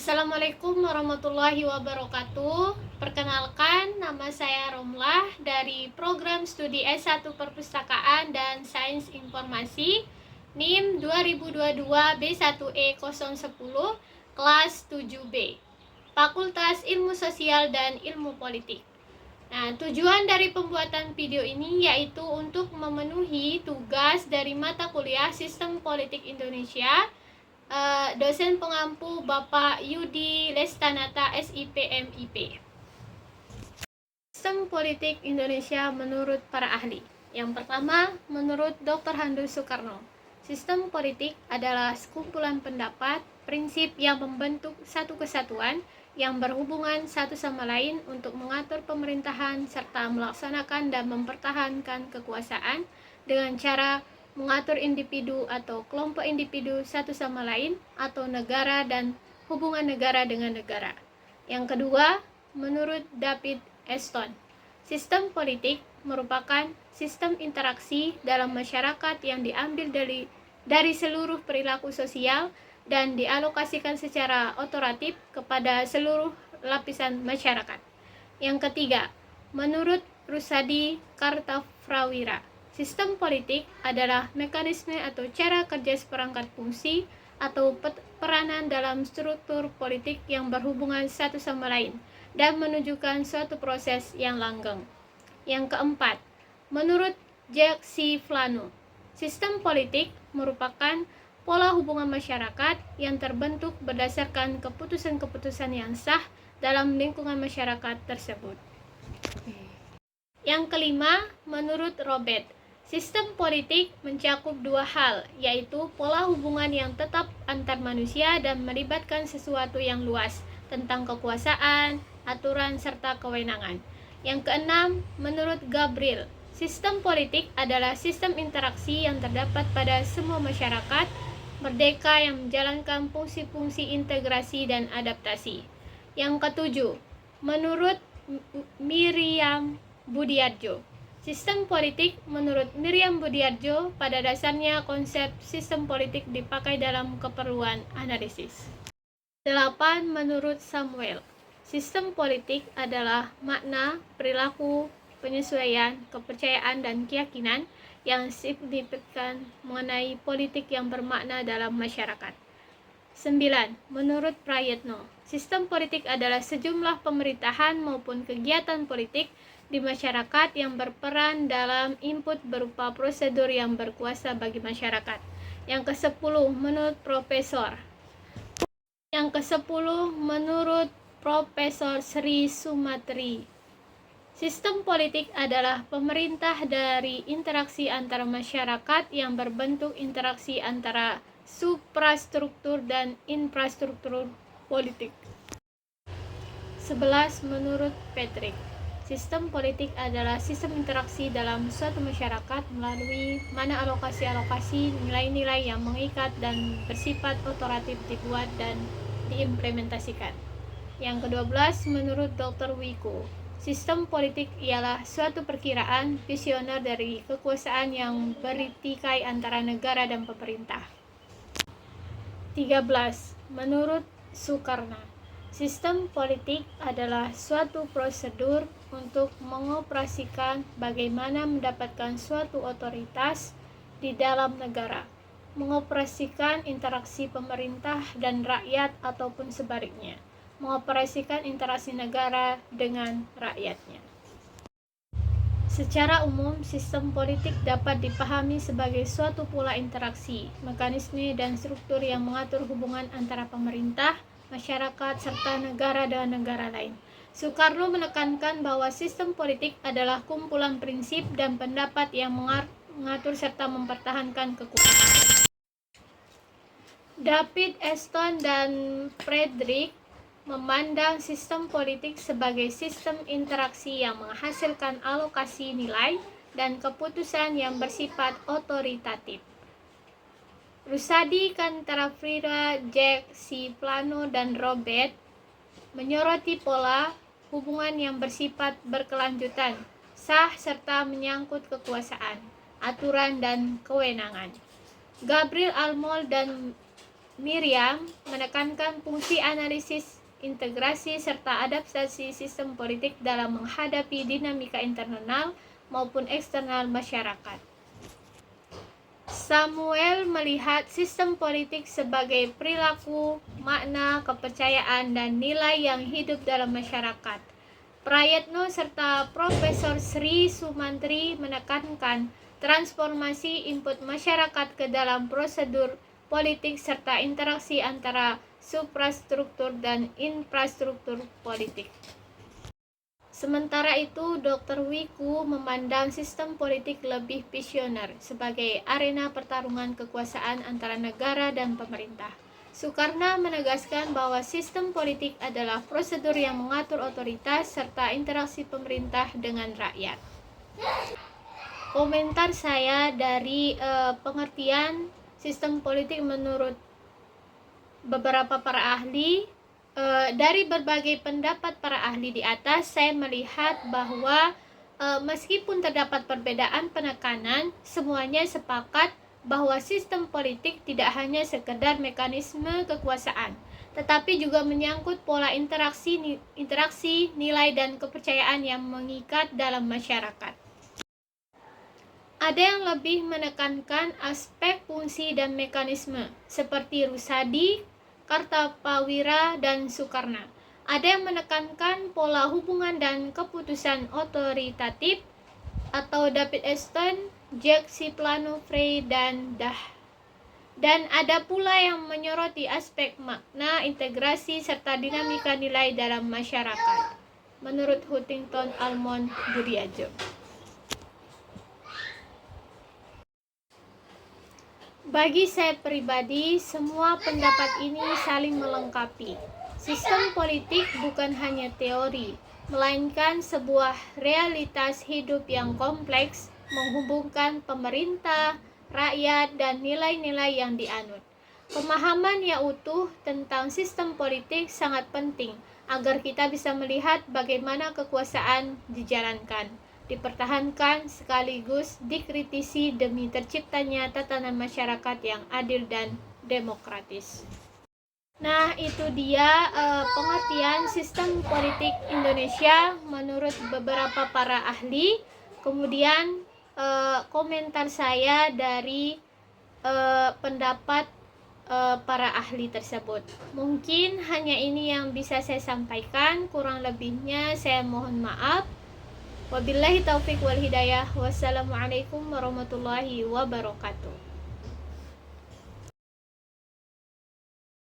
Assalamualaikum warahmatullahi wabarakatuh. Perkenalkan, nama saya Romlah dari Program Studi S1 Perpustakaan dan Sains Informasi NIM 2022 B1E010 kelas 7B, Fakultas Ilmu Sosial dan Ilmu Politik. Nah, tujuan dari pembuatan video ini yaitu untuk memenuhi tugas dari mata kuliah Sistem Politik Indonesia, dosen pengampu Bapak Yudi Lestanata SIP MIP. Sistem politik Indonesia menurut para ahli. Yang pertama, menurut Dr. Handu Soekarno, sistem politik adalah sekumpulan pendapat, prinsip yang membentuk satu kesatuan yang berhubungan satu sama lain untuk mengatur pemerintahan serta melaksanakan dan mempertahankan kekuasaan dengan cara mengatur individu atau kelompok individu satu sama lain atau negara dan hubungan negara dengan negara. Yang kedua, menurut David Eston, sistem politik merupakan sistem interaksi dalam masyarakat yang diambil dari seluruh perilaku sosial dan dialokasikan secara otoratif kepada seluruh lapisan masyarakat. Yang ketiga, menurut Rusadi Kartafrawira, sistem politik adalah mekanisme atau cara kerja seperangkat fungsi atau peranan dalam struktur politik yang berhubungan satu sama lain dan menunjukkan suatu proses yang langgeng. Yang keempat, menurut Jacques C. Flanu, sistem politik merupakan pola hubungan masyarakat yang terbentuk berdasarkan keputusan-keputusan yang sah dalam lingkungan masyarakat tersebut. Yang kelima, menurut Robert, sistem politik mencakup dua hal, yaitu pola hubungan yang tetap antar manusia dan melibatkan sesuatu yang luas tentang kekuasaan, aturan, serta kewenangan. Yang keenam, menurut Gabriel, sistem politik adalah sistem interaksi yang terdapat pada semua masyarakat merdeka yang menjalankan fungsi-fungsi integrasi dan adaptasi. Yang ketujuh, menurut Miriam Budiarjo, sistem politik menurut Miriam Budiarjo pada dasarnya konsep sistem politik dipakai dalam keperluan analisis. 8. Menurut Samuel, sistem politik adalah makna, perilaku, penyesuaian, kepercayaan, dan keyakinan yang signifikan mengenai politik yang bermakna dalam masyarakat. 9. Menurut Prayetno, sistem politik adalah sejumlah pemerintahan maupun kegiatan politik di masyarakat yang berperan dalam input berupa prosedur yang berkuasa bagi masyarakat. Yang ke-10 menurut Profesor Sri Sumatri, sistem politik adalah pemerintah dari interaksi antara masyarakat yang berbentuk interaksi antara suprastruktur dan infrastruktur politik. 11. Menurut Patrick, sistem politik adalah sistem interaksi dalam suatu masyarakat melalui mana alokasi-alokasi nilai-nilai yang mengikat dan bersifat otoratif dibuat dan diimplementasikan. Yang ke-12, menurut Dr. Wiku, sistem politik ialah suatu perkiraan visioner dari kekuasaan yang bertikai antara negara dan pemerintah. 13. Menurut Soekarno, sistem politik adalah suatu prosedur untuk mengoperasikan bagaimana mendapatkan suatu otoritas di dalam negara, mengoperasikan interaksi pemerintah dan rakyat ataupun sebaliknya, mengoperasikan interaksi negara dengan rakyatnya. Secara umum, sistem politik dapat dipahami sebagai suatu pola interaksi, mekanisme, dan struktur yang mengatur hubungan antara pemerintah, masyarakat, serta negara dengan negara lain. Soekarno menekankan bahwa sistem politik adalah kumpulan prinsip dan pendapat yang mengatur serta mempertahankan kekuasaan. David Eston dan Frederick memandang sistem politik sebagai sistem interaksi yang menghasilkan alokasi nilai dan keputusan yang bersifat otoritatif. Rusadi Kartafrawira, Jacques C. Flanu, dan Robert menyoroti pola hubungan yang bersifat berkelanjutan, sah, serta menyangkut kekuasaan, aturan, dan kewenangan. Gabriel Almol dan Miriam menekankan fungsi analisis, integrasi, serta adaptasi sistem politik dalam menghadapi dinamika internal maupun eksternal masyarakat. Samuel melihat sistem politik sebagai perilaku, makna, kepercayaan, dan nilai yang hidup dalam masyarakat. Prayetno serta Profesor Sri Sumantri menekankan transformasi input masyarakat ke dalam prosedur politik serta interaksi antara suprastruktur dan infrastruktur politik. Sementara itu, Dr. Wiku memandang sistem politik lebih visioner sebagai arena pertarungan kekuasaan antara negara dan pemerintah. Soekarno menegaskan bahwa sistem politik adalah prosedur yang mengatur otoritas serta interaksi pemerintah dengan rakyat. Komentar saya dari pengertian sistem politik menurut beberapa para ahli. Dari berbagai pendapat para ahli di atas, saya melihat bahwa meskipun terdapat perbedaan penekanan, semuanya sepakat bahwa sistem politik tidak hanya sekedar mekanisme kekuasaan, tetapi juga menyangkut pola interaksi, nilai dan kepercayaan yang mengikat dalam masyarakat. Ada yang lebih menekankan aspek fungsi dan mekanisme, seperti Rusadi, Kartapawira, dan Soekarno. Ada yang menekankan pola hubungan dan keputusan otoritatif, atau David Easton, Jacques Cipriano Frey, dan ada pula yang menyoroti aspek makna, integrasi, serta dinamika nilai dalam masyarakat, menurut Huntington Almond Budiajo. Bagi saya pribadi, semua pendapat ini saling melengkapi. Sistem politik bukan hanya teori, melainkan sebuah realitas hidup yang kompleks, menghubungkan pemerintah, rakyat, dan nilai-nilai yang dianut. Pemahaman yang utuh tentang sistem politik sangat penting agar kita bisa melihat bagaimana kekuasaan dijalankan, dipertahankan, sekaligus dikritisi demi terciptanya tatanan masyarakat yang adil dan demokratis. Nah, itu dia pengertian sistem politik Indonesia menurut beberapa para ahli. Kemudian komentar saya dari pendapat para ahli tersebut. Mungkin hanya ini yang bisa saya sampaikan, kurang lebihnya saya mohon maaf. Wabillahi taufiq wal hidayah. Wassalamualaikum warahmatullahi wabarakatuh.